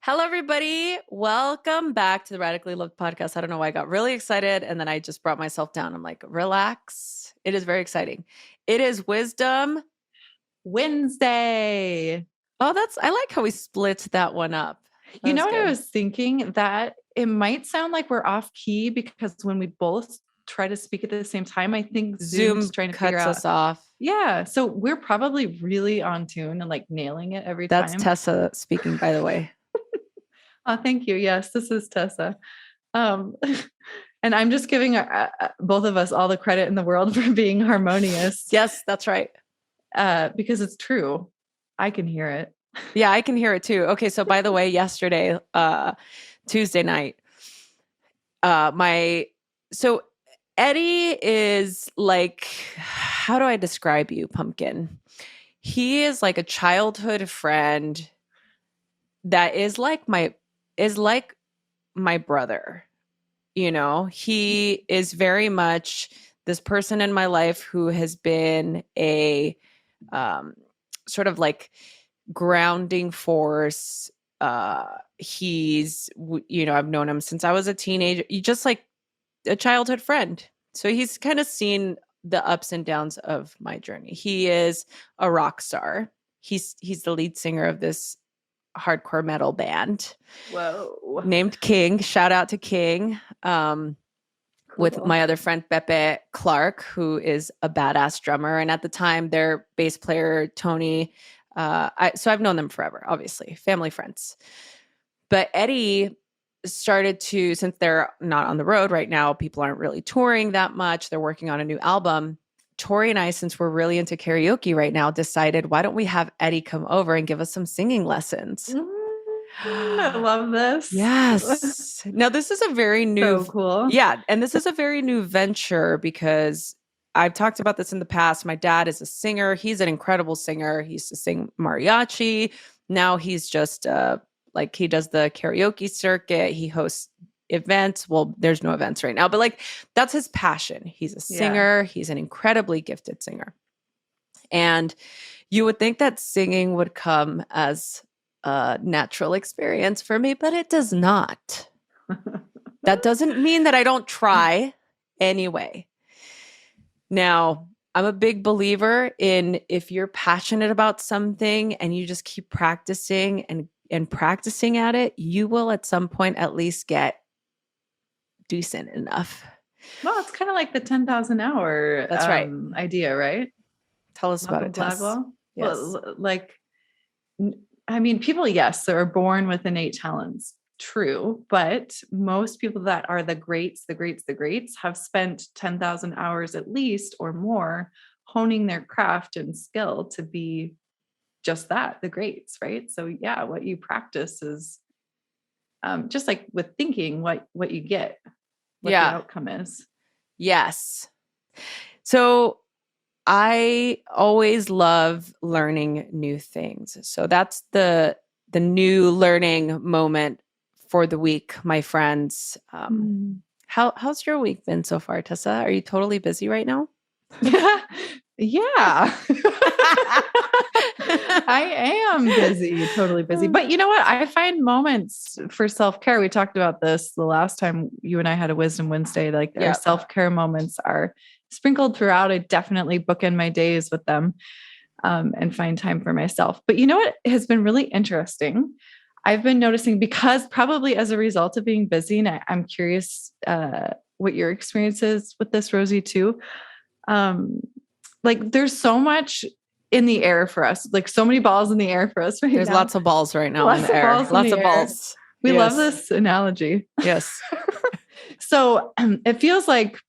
Hello, everybody. Welcome back to the Radically Loved podcast. I don't know why I got really excited and then I just brought myself down. I'm like, relax. It is very exciting. It is Wisdom Wednesday. I like how we split that one up. You know what I was thinking? That it might sound like we're off key because when we both try to speak at the same time, I think Zoom's trying to figure out. Cuts us off. Yeah. So we're probably really on tune and like nailing it every time. That's Tessa speaking, by the way. Oh, thank you. Yes, this is Tessa. And I'm just giving both of us all the credit in the world for being harmonious. Yes, that's right. Because it's true. I can hear it. Yeah, I can hear it too. Okay, so by the way, yesterday, Tuesday night, Eddie is like, how do I describe you, Pumpkin? He is like a childhood friend that is like my brother. You know, he is very much this person in my life who has been a sort of like grounding force. He's, I've known him since I was a teenager. Just like a childhood friend. So he's kind of seen the ups and downs of my journey. He is a rock star. He's the lead singer of this hardcore metal band. Whoa. Named King. Shout out to King. Cool. With my other friend Pepe Clark, who is a badass drummer. And at the time, their bass player, Tony. So I've known them forever, obviously, family friends. But Eddie started to, since they're not on the road right now, people aren't really touring that much. They're working on a new album. Tori and I, since we're really into karaoke right now, decided, why don't we have Eddie come over and give us some singing lessons? I love this. Yes. Now, this is a very new, so cool. Yeah. And this is a very new venture because I've talked about this in the past. My dad is a singer. He's an incredible singer. He used to sing mariachi. Now he's just like, he does the karaoke circuit. He hosts events. Well, there's no events right now, but like that's his passion. He's a singer. Yeah. He's an incredibly gifted singer. And you would think that singing would come as a natural experience for me, but it does not. That doesn't mean that I don't try anyway. Now, I'm a big believer in if you're passionate about something and you just keep practicing and practicing at it, you will at some point at least get decent enough. Well, it's kind of like the 10,000 hour That's right. idea, right? Tell us about it, Tess. Yes. Well, people, yes, are born with innate talents. True. But most people that are the greats have spent 10,000 hours at least or more honing their craft and skill to be just that, the greats, right? So yeah, what you practice is just like with thinking, what you get, what the outcome is. Yes. So I always love learning new things. So that's the new learning moment for the week, my friends. How's your week been so far, Tessa? Are you totally busy right now? Yeah. I am busy, totally busy. But you know what? I find moments for self-care. We talked about this the last time you and I had a Wisdom Wednesday. Like our self-care moments are sprinkled throughout. I definitely bookend my days with them and find time for myself. But you know what has been really interesting? I've been noticing, because probably as a result of being busy, and I'm curious what your experience is with this, Rosie, too. Like there's so much in the air for us, like so many balls in the air for us right now. There's lots of balls right now in the air. Lots of balls. We love this analogy. Yes. So it feels like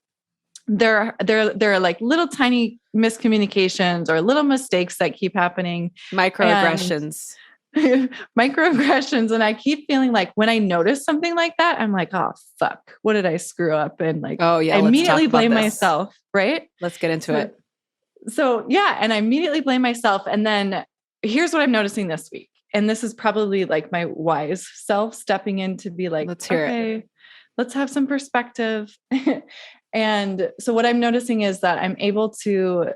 there are like little tiny miscommunications or little mistakes that keep happening. Microaggressions. And I keep feeling like when I notice something like that, I'm like, oh fuck, what did I screw up? And like, I immediately blame myself. Right. Let's get into it. So yeah. And I immediately blame myself. And then here's what I'm noticing this week. And this is probably like my wise self stepping in to be like, let's have some perspective. And so what I'm noticing is that I'm able to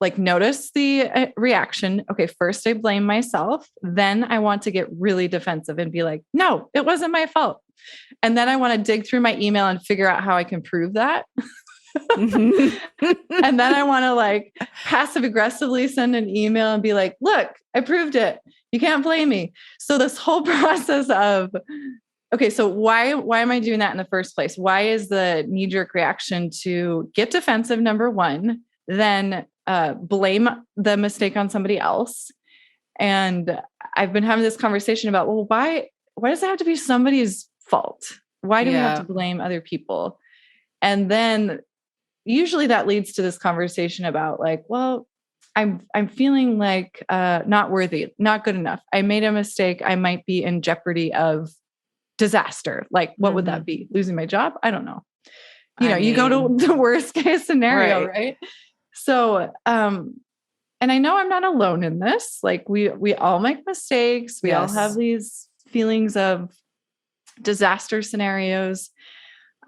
like notice the reaction. Okay, first I blame myself. Then I want to get really defensive and be like, no, it wasn't my fault. And then I want to dig through my email and figure out how I can prove that. And then I want to like passive aggressively send an email and be like, look, I proved it. You can't blame me. So this whole process of, okay, so why am I doing that in the first place? Why is the knee-jerk reaction to get defensive, number one, then blame the mistake on somebody else? And I've been having this conversation about, well, why does it have to be somebody's fault? Why do we have to blame other people? And then usually that leads to this conversation about like, well, I'm feeling like not worthy, not good enough. I made a mistake. I might be in jeopardy of disaster. Like, what would that be? Losing my job? I don't know. You go to the worst case scenario, right? So, and I know I'm not alone in this. Like we all make mistakes. We all have these feelings of disaster scenarios.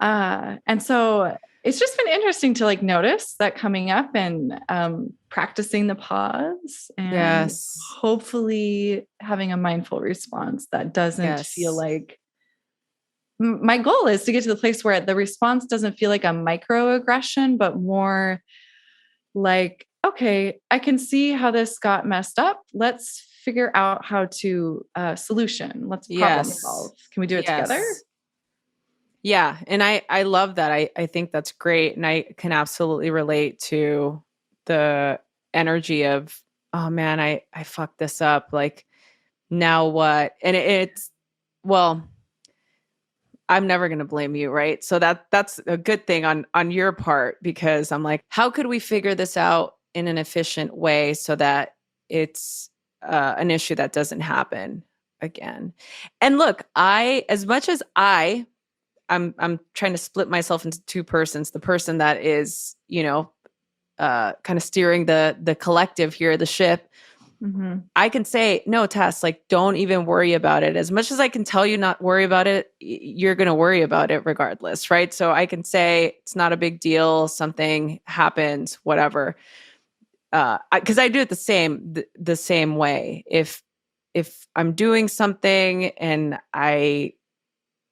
And so it's just been interesting to like notice that coming up and practicing the pause and hopefully having a mindful response that doesn't feel like, my goal is to get to the place where the response doesn't feel like a microaggression, but more like, okay, I can see how this got messed up. Let's figure out how to solution. Let's problem solve. Can we do it together? Yeah. And I love that. I think that's great. And I can absolutely relate to the energy of, oh man, I fucked this up. Like, now what? And well, I'm never going to blame you. Right. So that's a good thing on your part, because I'm like, how could we figure this out in an efficient way so that it's an issue that doesn't happen again? And look, as much as I'm trying to split myself into two persons, the person that is, kind of steering the collective here, the ship. Mm-hmm. I can say, no, Tess, like, don't even worry about it. As much as I can tell you not worry about it, you're going to worry about it regardless. Right. So I can say it's not a big deal. Something happens, whatever. Cause I do it the same way. If I'm doing something and I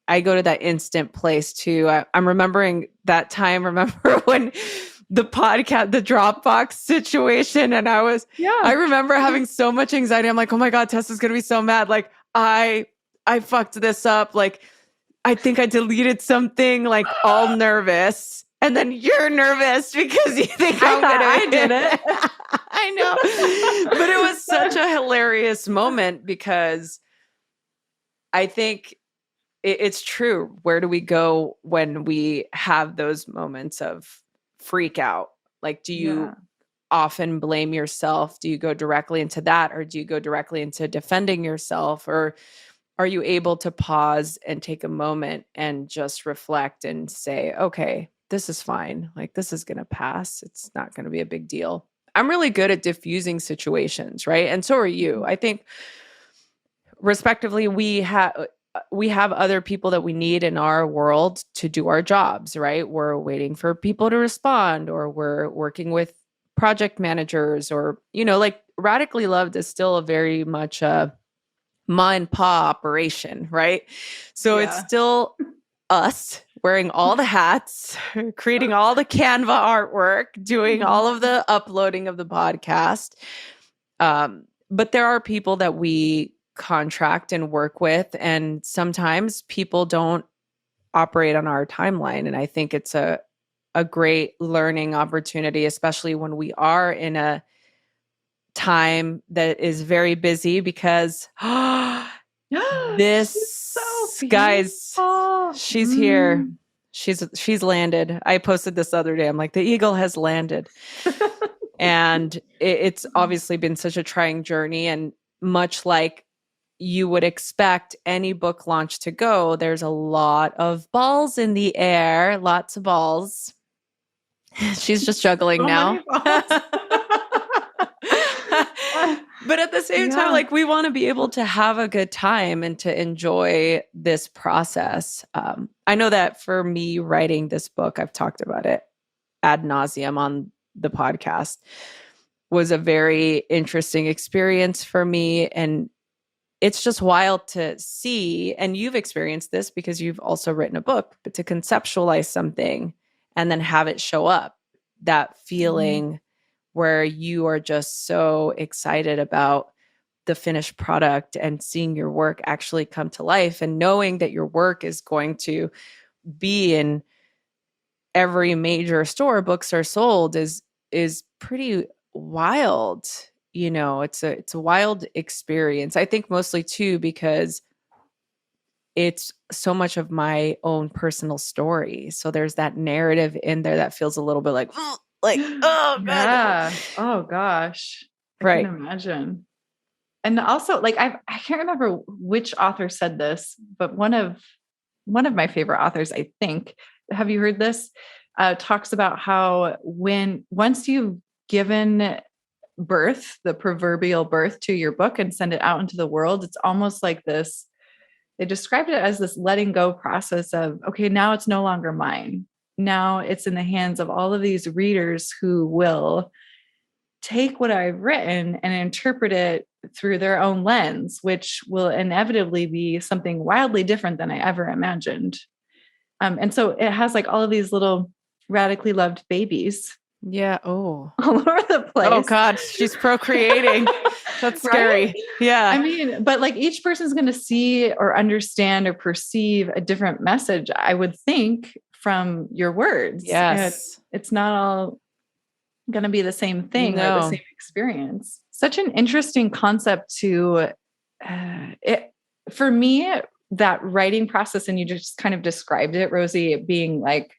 go to that instant place too. I'm remembering that time. Remember when the Dropbox situation, and I remember having so much anxiety. I'm like, oh my God, Tessa's gonna be so mad. Like I fucked this up. Like I think I deleted something. Like all nervous, and then you're nervous because you think I did it. I know, but it was such a hilarious moment because I think. It's true. Where do we go when we have those moments of freak out? Like, do you often blame yourself? Do you go directly into that, or do you go directly into defending yourself? Or are you able to pause and take a moment and just reflect and say, okay, this is fine. Like, this is going to pass. It's not going to be a big deal. I'm really good at diffusing situations, right? And so are you. I think respectively, we have other people that we need in our world to do our jobs, right? We're waiting for people to respond, or we're working with project managers, or, like Radically Loved is still a very much a ma and pa operation, right? So it's still us wearing all the hats, creating all the Canva artwork, doing all of the uploading of the podcast. But there are people that we contract and work with, and sometimes people don't operate on our timeline, and I think it's a great learning opportunity, especially when we are in a time that is very busy, because this guys, she's here, she's landed. I posted this other day, I'm like, the eagle has landed. And it's obviously been such a trying journey, and much like you would expect any book launch to go, there's a lot of balls in the air, lots of balls. She's just juggling now. But at the same time, like, we want to be able to have a good time and to enjoy this process. I know that for me writing this book, I've talked about it ad nauseum on the podcast. was a very interesting experience for me. And it's just wild to see. And you've experienced this because you've also written a book, but to conceptualize something and then have it show up, that feeling where you are just so excited about the finished product and seeing your work actually come to life and knowing that your work is going to be in every major store books are sold is pretty wild. You know, it's a wild experience. I think mostly too because it's so much of my own personal story. So there's that narrative in there that feels a little bit like oh god. Yeah. Oh gosh. I Right. can imagine. And also like I can't remember which author said this, but one of my favorite authors, I think, have you heard this? Talks about how once you've given birth, the proverbial birth to your book and send it out into the world, it's almost like this. They described it as this letting go process of, okay, now it's no longer mine. Now it's in the hands of all of these readers who will take what I've written and interpret it through their own lens, which will inevitably be something wildly different than I ever imagined. And so it has like all of these little radically loved babies. Yeah. Oh. All over the place. Oh God, she's procreating. That's scary. Right? Yeah. I mean, but like each person's going to see or understand or perceive a different message, I would think, from your words. Yes. It's not all going to be the same thing or the same experience. Such an interesting concept to it for me, that writing process, and you just kind of described it, Rosie, being like,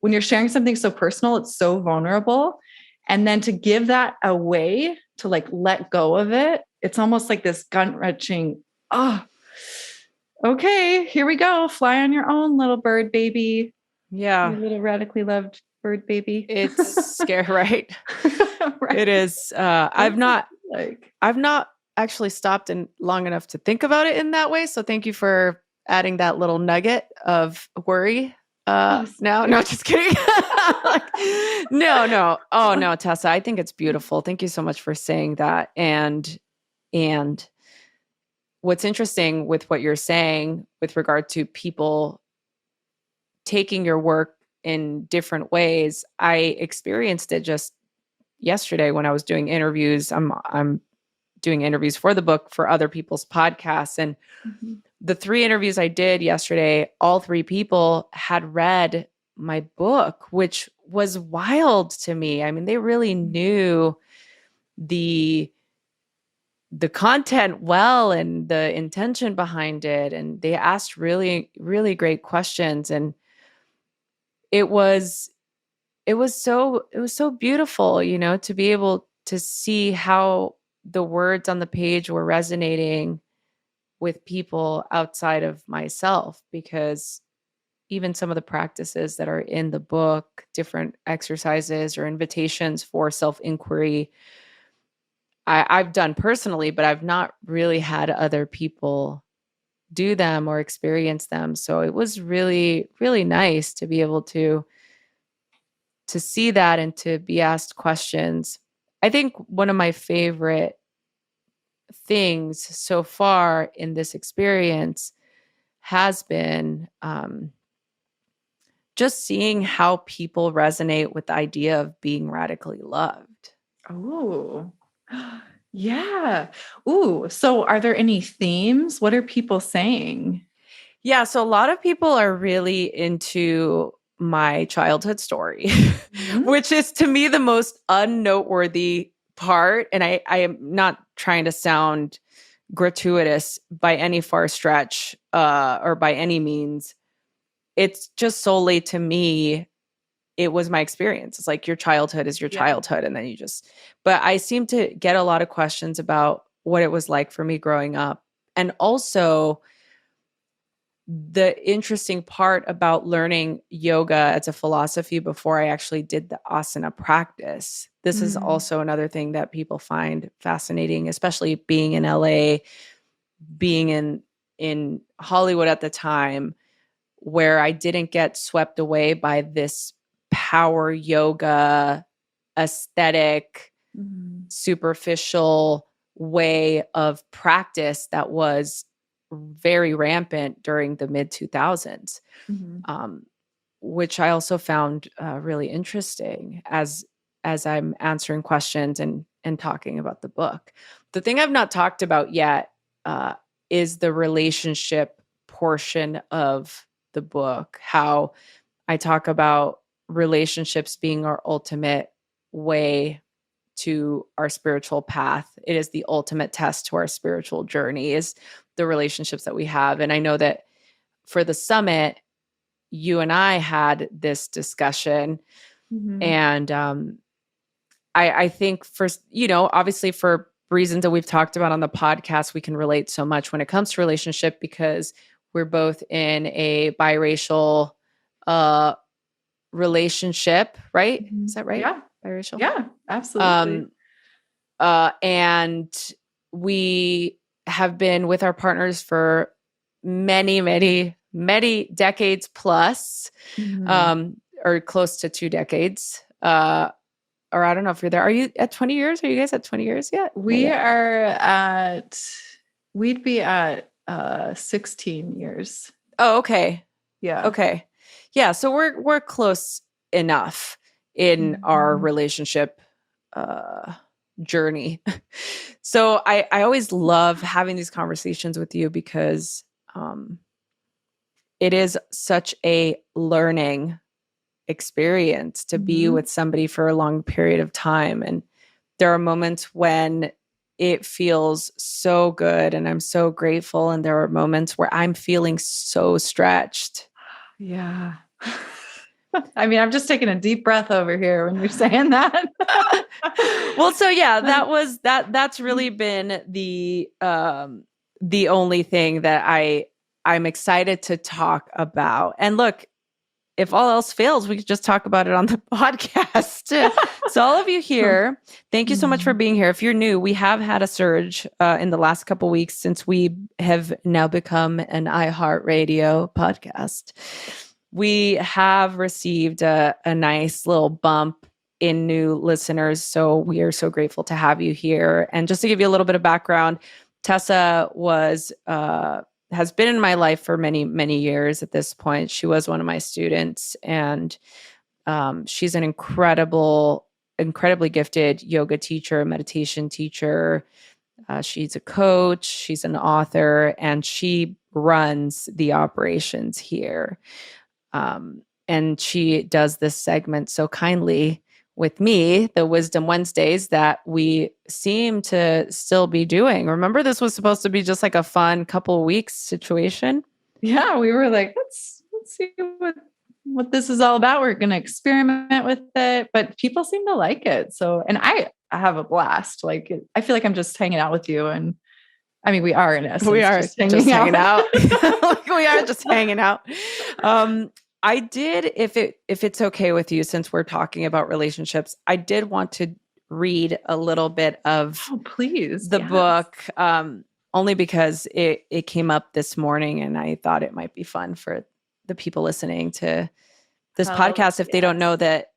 when you're sharing something so personal, it's so vulnerable. And then to give that away, to like let go of it, it's almost like this gut-wrenching, oh, okay, here we go. Fly on your own, little bird baby. Yeah. Your little radically loved bird baby. It's scary, right? Right. It is. I've not actually stopped long enough to think about it in that way. So thank you for adding that little nugget of worry. No, just kidding. No. Oh no, Tessa, I think it's beautiful. Thank you so much for saying that. And what's interesting with what you're saying with regard to people taking your work in different ways, I experienced it just yesterday when I was doing interviews. I'm doing interviews for the book for other people's podcasts, and the 3 interviews I did yesterday, all 3 people had read my book, which was wild to me. I mean, they really knew the content well and the intention behind it, and they asked really, really great questions. And it was so beautiful, you know, to be able to see how the words on the page were resonating with people outside of myself, because even some of the practices that are in the book, different exercises or invitations for self-inquiry, I've done personally, but I've not really had other people do them or experience them. So it was really, really nice to be able to see that and to be asked questions. I think one of my favorite things so far in this experience has been just seeing how people resonate with the idea of being radically loved. Oh, yeah. Ooh, so are there any themes? What are people saying? Yeah, so a lot of people are really into my childhood story, which is to me the most unnoteworthy part. And I am not trying to sound gratuitous by any far stretch or by any means. It's just solely to me, it was my experience. It's like your childhood is your childhood. And then but I seem to get a lot of questions about what it was like for me growing up. And also the interesting part about learning yoga as a philosophy before I actually did the asana practice. This is also another thing that people find fascinating, especially being in LA, being in Hollywood at the time, where I didn't get swept away by this power yoga aesthetic superficial way of practice that was very rampant during the mid 2000s, which I also found really interesting as I'm answering questions and talking about the book. The thing I've not talked about yet is the relationship portion of the book, how I talk about relationships being our ultimate way to our spiritual path. It is the ultimate test to our spiritual journey, is the relationships that we have. And I know that for the summit, you and I had this discussion. And I think obviously for reasons that we've talked about on the podcast, we can relate so much when it comes to relationship because we're both in a biracial relationship, right? Is that right? Yeah. Biracial? Yeah, absolutely. And we have been with our partners for many, many, many decades plus, or close to 2 decades. Or I don't know if you're there. Are you at 20 years? Are you guys at 20 years yet? We'd be at 16 years. Oh, okay. Yeah. Okay. Yeah. So we're close enough in our relationship journey. So I always love having these conversations with you because it is such a learning experience to be with somebody for a long period of time. And there are moments when it feels so good and I'm so grateful. And there are moments where I'm feeling so stretched. Yeah. I mean, I'm just taking a deep breath over here when you're saying that. Well, so yeah, that's really been the only thing that I'm excited to talk about. And look, if all else fails, we could just talk about it on the podcast. So all of you here, thank you so much for being here. If you're new, we have had a surge in the last couple of weeks since we have now become an iHeartRadio podcast. We have received a nice little bump in new listeners. So we are so grateful to have you here. And just to give you a little bit of background, Tessa has been in my life for many, many years at this point. She was one of my students, and she's an incredibly gifted yoga teacher, meditation teacher. She's a coach, she's an author, and she runs the operations here. And she does this segment so kindly with me, the Wisdom Wednesdays, that we seem to still be doing. Remember, this was supposed to be just like a fun couple weeks situation. Yeah, we were like, let's see what this is all about. We're going to experiment with it, but people seem to like it. So, and I have a blast. Like, I feel like I'm just hanging out with you, and I mean, we are in essence. We are just hanging out. We are just hanging out. I did, if it's okay with you, since we're talking about relationships, I did want to read a little bit of the book, only because it came up this morning and I thought it might be fun for the people listening to this podcast if they don't know that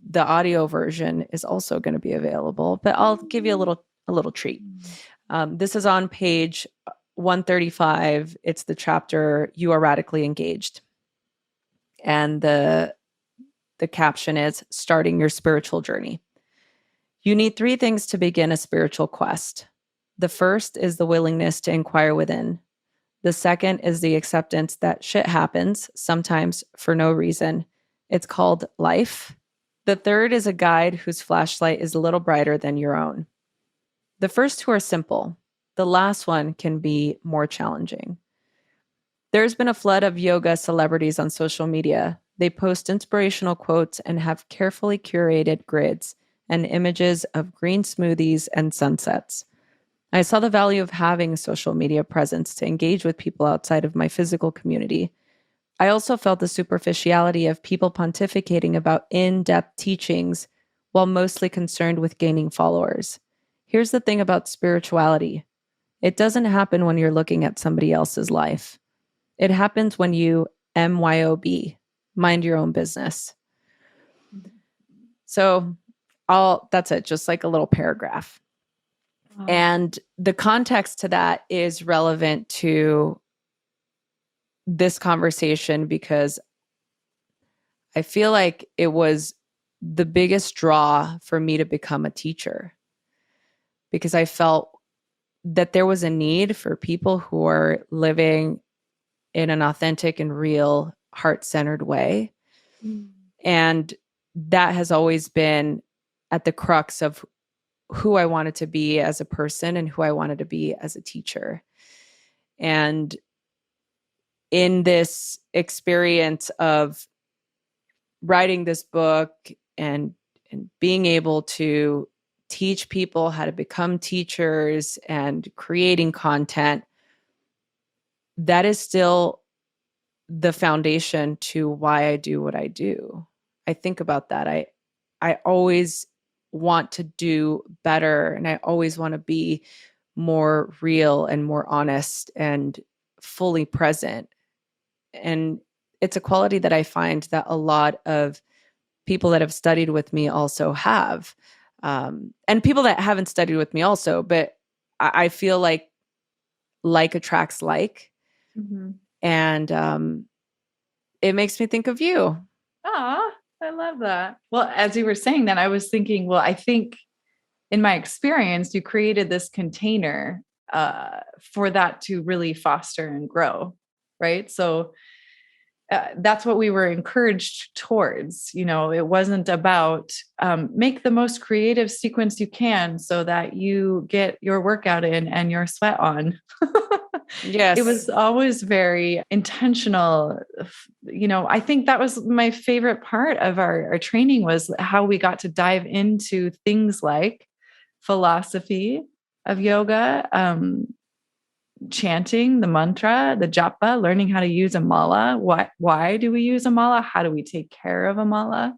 the audio version is also going to be available. But I'll give you a little treat. This is on page 135. It's the chapter, You Are Radically Engaged. And the caption is Starting Your Spiritual Journey. You need 3 things to begin a spiritual quest. The first is the willingness to inquire within. The second is the acceptance that shit happens, sometimes for no reason. It's called life. The third is a guide whose flashlight is a little brighter than your own. The first 2 are simple. The last one can be more challenging. There's been a flood of yoga celebrities on social media. They post inspirational quotes and have carefully curated grids and images of green smoothies and sunsets. I saw the value of having a social media presence to engage with people outside of my physical community. I also felt the superficiality of people pontificating about in-depth teachings while mostly concerned with gaining followers. Here's the thing about spirituality. It doesn't happen when you're looking at somebody else's life. It happens when you MYOB, mind your own business. So that's it, just like a little paragraph. And the context to that is relevant to this conversation because I feel like it was the biggest draw for me to become a teacher, because I felt that there was a need for people who are living in an authentic and real, heart-centered way. And that has always been at the crux of who I wanted to be as a person and who I wanted to be as a teacher. And in this experience of writing this book and being able to teach people how to become teachers and creating content, that is still the foundation to why I do what I do. I think about that. I always want to do better, and I always want to be more real and more honest and fully present. And it's a quality that I find that a lot of people that have studied with me also have. And people that haven't studied with me also, but I feel like attracts like. Mm-hmm. And it makes me think of you. Ah, I love that. Well, as you were saying that, I was thinking, well, I think in my experience, you created this container for that to really foster and grow, right? So that's what we were encouraged towards. It wasn't about make the most creative sequence you can so that you get your workout in and your sweat on. Yes. It was always very intentional. I think that was my favorite part of our training, was how we got to dive into things like philosophy of yoga, chanting the mantra, the japa, learning how to use a mala. Why do we use a mala? How do we take care of a mala?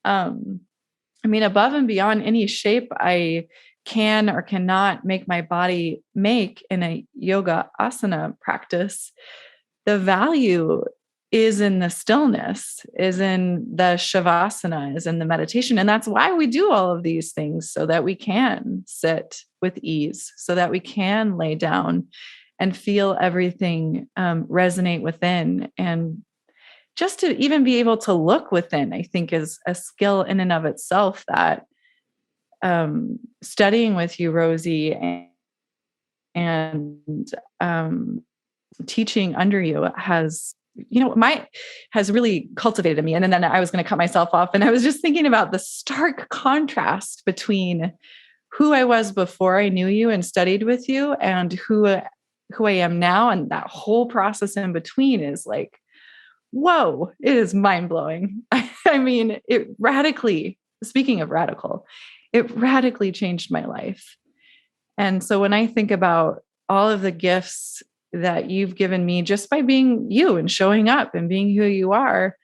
Above and beyond any shape I can or cannot make my body make in a yoga asana practice, the value is in the stillness, is in the shavasana, is in the meditation. And that's why we do all of these things, so that we can sit with ease, so that we can lay down and feel everything resonate within. And just to even be able to look within, I think, is a skill in and of itself that studying with you, Rosie, and teaching under you has really cultivated in me. And then I was going to cut myself off, and I was just thinking about the stark contrast between who I was before I knew you and studied with you, and who I am now. And that whole process in between is like, whoa, it is mind blowing. I mean, speaking of radical, it radically changed my life. And so when I think about all of the gifts that you've given me just by being you and showing up and being who you are,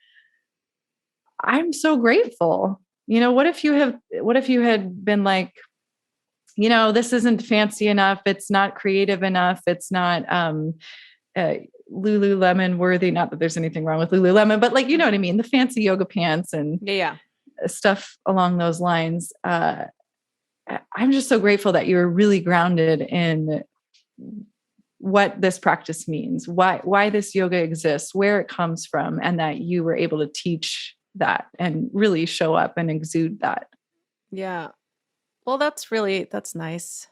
I'm so grateful. What if you had been like, this isn't fancy enough. It's not creative enough. It's not Lululemon worthy. Not that there's anything wrong with Lululemon, but like, you know what I mean? The fancy yoga pants and stuff along those lines. I'm just so grateful that you're really grounded in what this practice means, why this yoga exists, where it comes from, and that you were able to teach that and really show up and exude that. Yeah. Well, that's nice.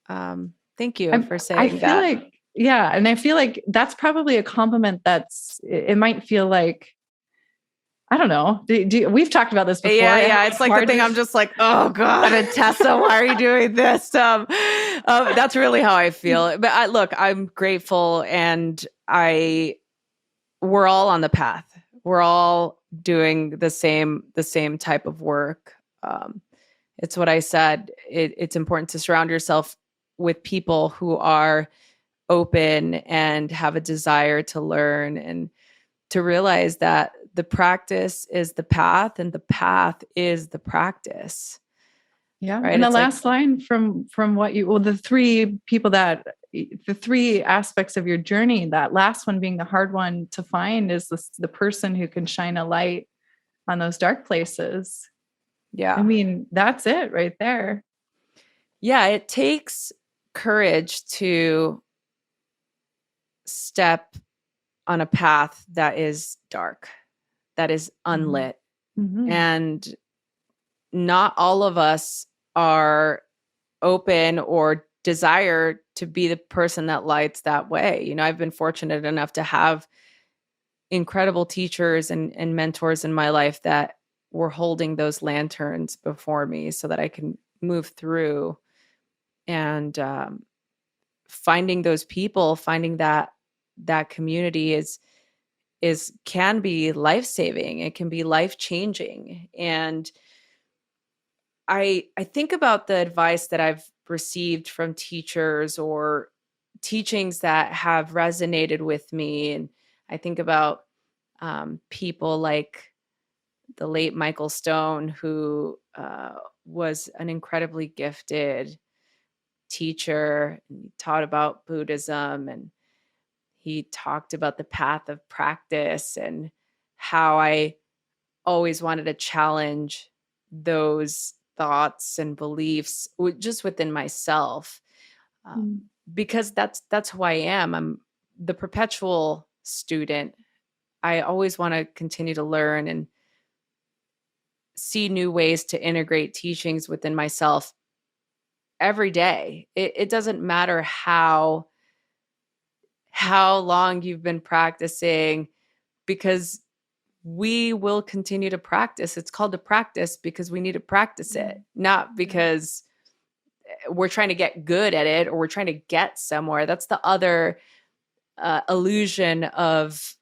Thank you for saying that. And I feel like that's probably a compliment it might feel like, I don't know. We've talked about this before. Yeah. It's like the thing I'm just like, oh God, and Tessa, why are you doing this? That's really how I feel. But I'm grateful, and we're all on the path. We're all doing the same type of work. It's what I said. It's important to surround yourself with people who are open and have a desire to learn, and to realize that the practice is the path and the path is the practice. Yeah. Right? And the last line from the three aspects of your journey, that last one being the hard one to find, is the person who can shine a light on those dark places. Yeah. I mean, that's it right there. Yeah, it takes courage to step on a path that is dark, that is Mhm. unlit. Mhm. And not all of us are open or desire to be the person that lights that way. You know, I've been fortunate enough to have incredible teachers and mentors in my life that were holding those lanterns before me so that I can move through. And finding those people, finding that community is can be life-saving. It can be life-changing. And I think about the advice that I've received from teachers or teachings that have resonated with me. And I think about people like the late Michael Stone, who was an incredibly gifted teacher. And he taught about Buddhism, and he talked about the path of practice and how I always wanted to challenge those thoughts and beliefs just within myself, um, Mm. because that's who I am. I'm the perpetual student. I always want to continue to learn and see new ways to integrate teachings within myself every day. It doesn't matter how long you've been practicing, because we will continue to practice. It's called a practice because we need to practice it, not Yeah. because we're trying to get good at it or we're trying to get somewhere. That's the other illusion of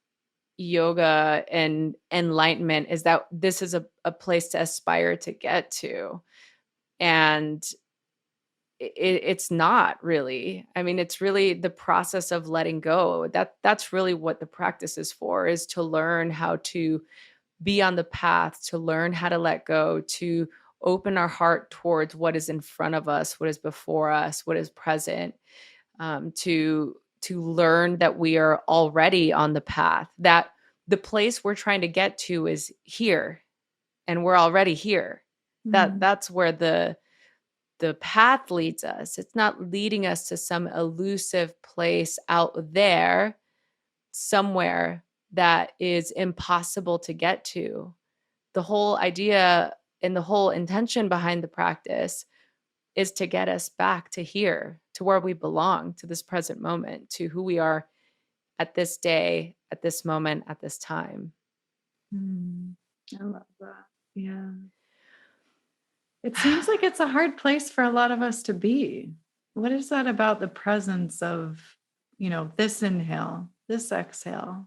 yoga and enlightenment, is that this is a place to aspire to get to. And it's not really. I mean, it's really the process of letting go. That's really what the practice is for, is to learn how to be on the path, to learn how to let go, to open our heart towards what is in front of us, what is before us, what is present, to learn that we are already on the path, that the place we're trying to get to is here, and we're already here. Mm. That's where the path leads us. It's not leading us to some elusive place out there somewhere that is impossible to get to. The whole idea and the whole intention behind the practice is to get us back to here, to where we belong, to this present moment, to who we are at this day, at this moment, at this time. Mm. I love that. Yeah. It seems like it's a hard place for a lot of us to be. What is that about the presence of, this inhale, this exhale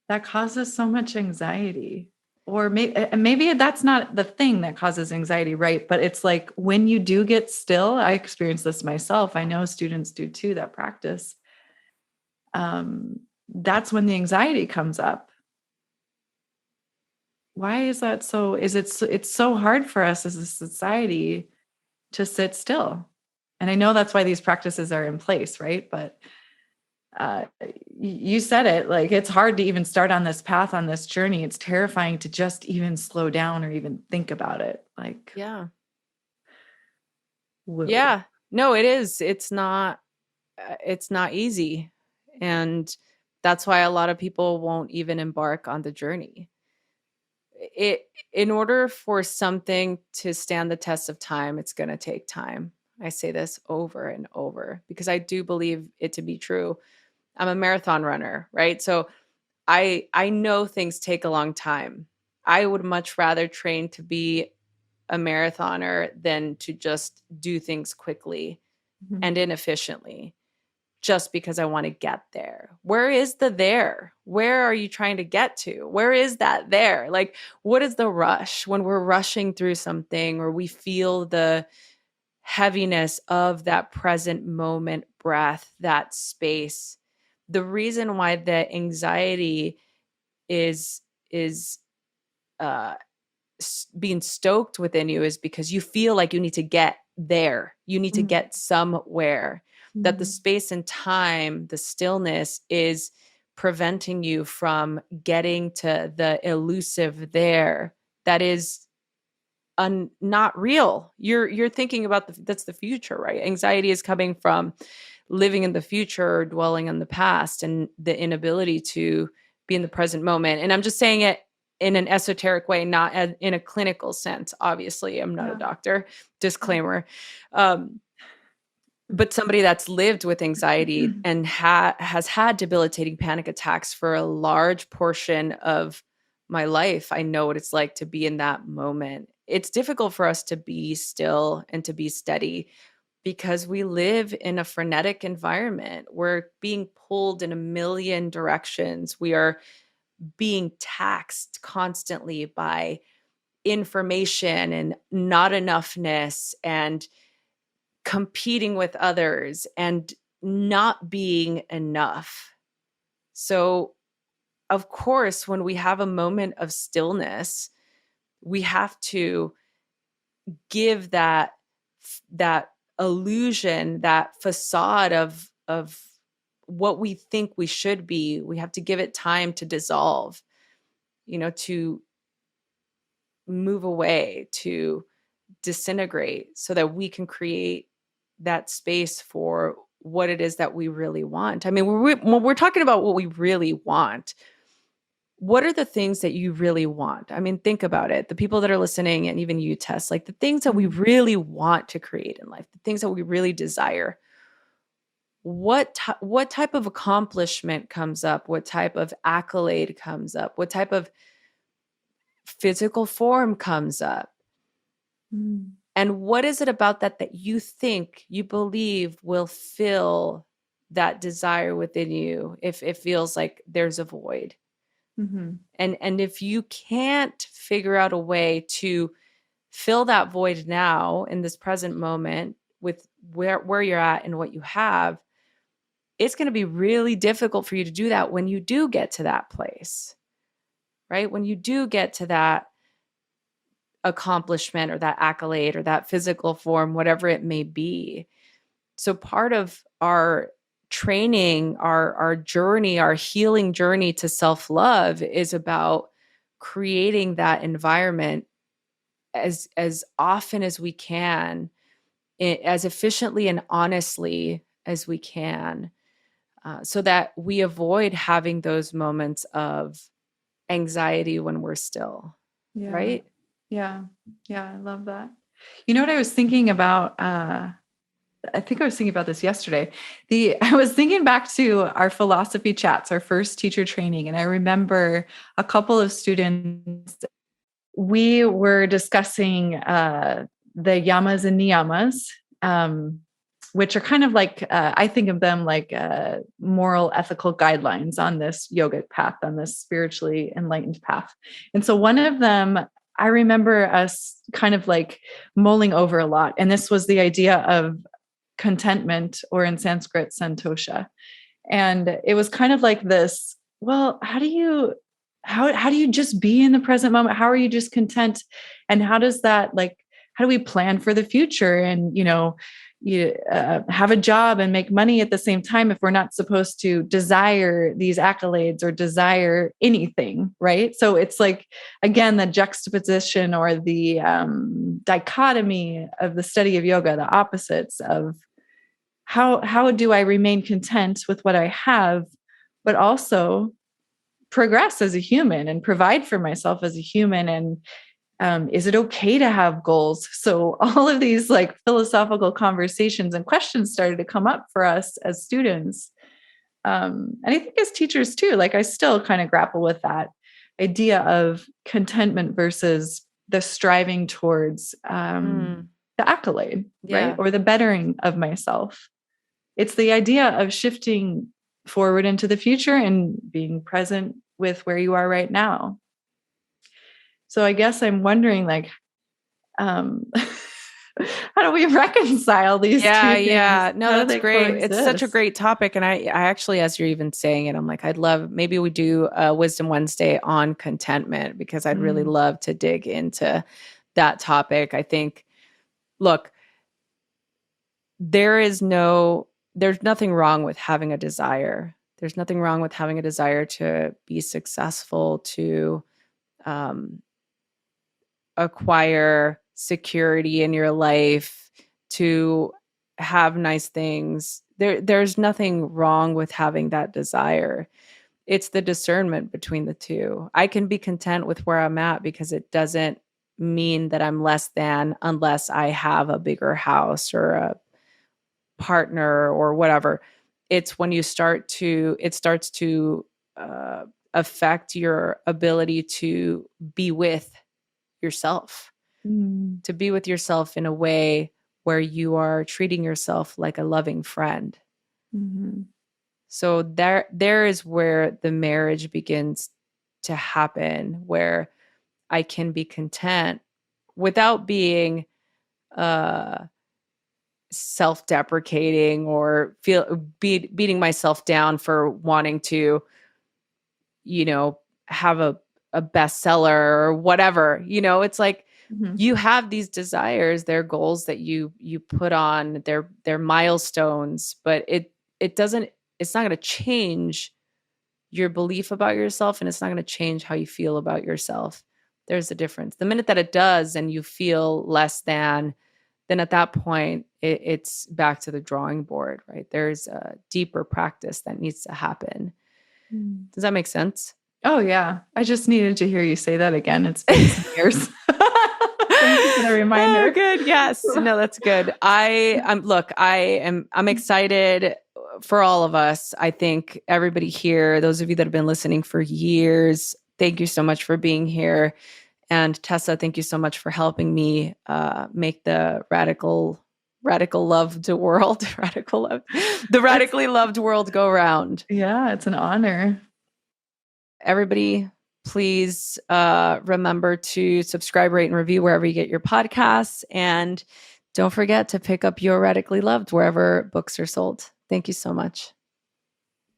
that causes so much anxiety? Or maybe that's not the thing that causes anxiety, right? But it's like when you do get still, I experience this myself. I know students do too that practice. That's when the anxiety comes up. Why is that so? It's so hard for us as a society to sit still. And I know that's why these practices are in place, right? But uh, you said it, like it's hard to even start on this path, on this journey. It's terrifying to just even slow down or even think about it. Like, Yeah. whoa. Yeah. No, it is. It's not easy. And that's why a lot of people won't even embark on the journey. It In order for something to stand the test of time, it's going to take time. I say this over and over because I do believe it to be true. I'm a marathon runner, right? So I know things take a long time. I would much rather train to be a marathoner than to just do things quickly Mhm. and inefficiently just because I want to get there. Where is the there? Where are you trying to get to? Where is that there? Like, what is the rush when we're rushing through something or we feel the heaviness of that present moment breath, that space? The reason why the anxiety is uh being stoked within you is because you feel like you need to get there. You need to Mhm. get somewhere. That the Mhm. space and time, the stillness is preventing you from getting to the elusive there that is not real. You're thinking about that's the future, right? Anxiety is coming from living in the future, dwelling on the past, and the inability to be in the present moment. And I'm just saying it in an esoteric way, not in a clinical sense. Obviously, I'm not a doctor. Disclaimer. But somebody that's lived with anxiety and has had debilitating panic attacks for a large portion of my life, I know what it's like to be in that moment. It's difficult for us to be still and to be steady because we live in a frenetic environment. We're being pulled in a million directions. We are being taxed constantly by information and not enoughness and competing with others and not being enough. So, of course, when we have a moment of stillness, we have to give that illusion, that facade of what we think we should be. We have to give it time to dissolve, to move away, to disintegrate, so that we can create that space for what it is that we really want. I mean, when we're talking about what we really want, what are the things that you really want? I mean, think about it. The people that are listening, and even you, Tess, like the things that we really want to create in life, the things that we really desire. What type of accomplishment comes up? What type of accolade comes up? What type of physical form comes up? And what is it about that you think, you believe will fill that desire within you if it feels like there's a void? And if you can't figure out a way to fill that void now in this present moment with where you're at and what you have, it's going to be really difficult for you to do that when you do get to that place, right? When you do get to that accomplishment or that accolade or that physical form, whatever it may be. So part of our training, our journey, our healing journey to self-love is about creating that environment as often as we can, as efficiently and honestly as we can, so that we avoid having those moments of anxiety when we're still, right? Yeah. I love that. You know what I was thinking about? I think I was thinking about this yesterday. I was thinking back to our philosophy chats, our first teacher training. And I remember a couple of students, we were discussing the yamas and niyamas, which are kind of like, I think of them like moral, ethical guidelines on this yogic path, on this spiritually enlightened path. And so one of them, I remember us kind of like mulling over a lot. And this was the idea of contentment, or in Sanskrit, santosha. And it was kind of like this, well, how do you just be in the present moment? How are you just content? And how does that, like, how do we plan for the future? And, you have a job and make money at the same time if we're not supposed to desire these accolades or desire anything, right? So it's like, again, the juxtaposition or the dichotomy of the study of yoga, the opposites of how do I remain content with what I have, but also progress as a human and provide for myself as a human. And is it okay to have goals? So all of these like philosophical conversations and questions started to come up for us as students. And I think as teachers too, like I still kind of grapple with that idea of contentment versus the striving towards the accolade, right? Or the bettering of myself. It's the idea of shifting forward into the future and being present with where you are right now. So I guess I'm wondering, like, how do we reconcile these two things? Yeah. No, How do that's they great. coexist? It's such a great topic. And I actually, as you're even saying it, I'm like, maybe we do a Wisdom Wednesday on contentment, because I'd really love to dig into that topic. I think, look, there's nothing wrong with having a desire. There's nothing wrong with having a desire to be successful, to acquire security in your life, to have nice things. There's nothing wrong with having that desire. It's the discernment between the two. I can be content with where I'm at because it doesn't mean that I'm less than unless I have a bigger house or a partner or whatever. It's when it starts to affect your ability to be with yourself, to be with yourself in a way where you are treating yourself like a loving friend. So there is where the marriage begins to happen, where I can be content without being self-deprecating or beating myself down for wanting to, have a bestseller or whatever. It's like you have these desires, they're goals that you put on, they're milestones, but it's not going to change your belief about yourself, and it's not going to change how you feel about yourself. There's a difference. The minute that it does and you feel less than, then at that point, it's back to the drawing board, right? There's a deeper practice that needs to happen. Does that make sense? Oh, yeah. I just needed to hear you say that again. It's been some years. Thank you for the reminder. Oh, good. Yes. No, that's good. I'm excited for all of us. I think everybody here, those of you that have been listening for years, thank you so much for being here. And Tessa, thank you so much for helping me make the radically loved world go round. Yeah, it's an honor. Everybody, please remember to subscribe, rate, and review wherever you get your podcasts. And don't forget to pick up your Radically Loved wherever books are sold. Thank you so much.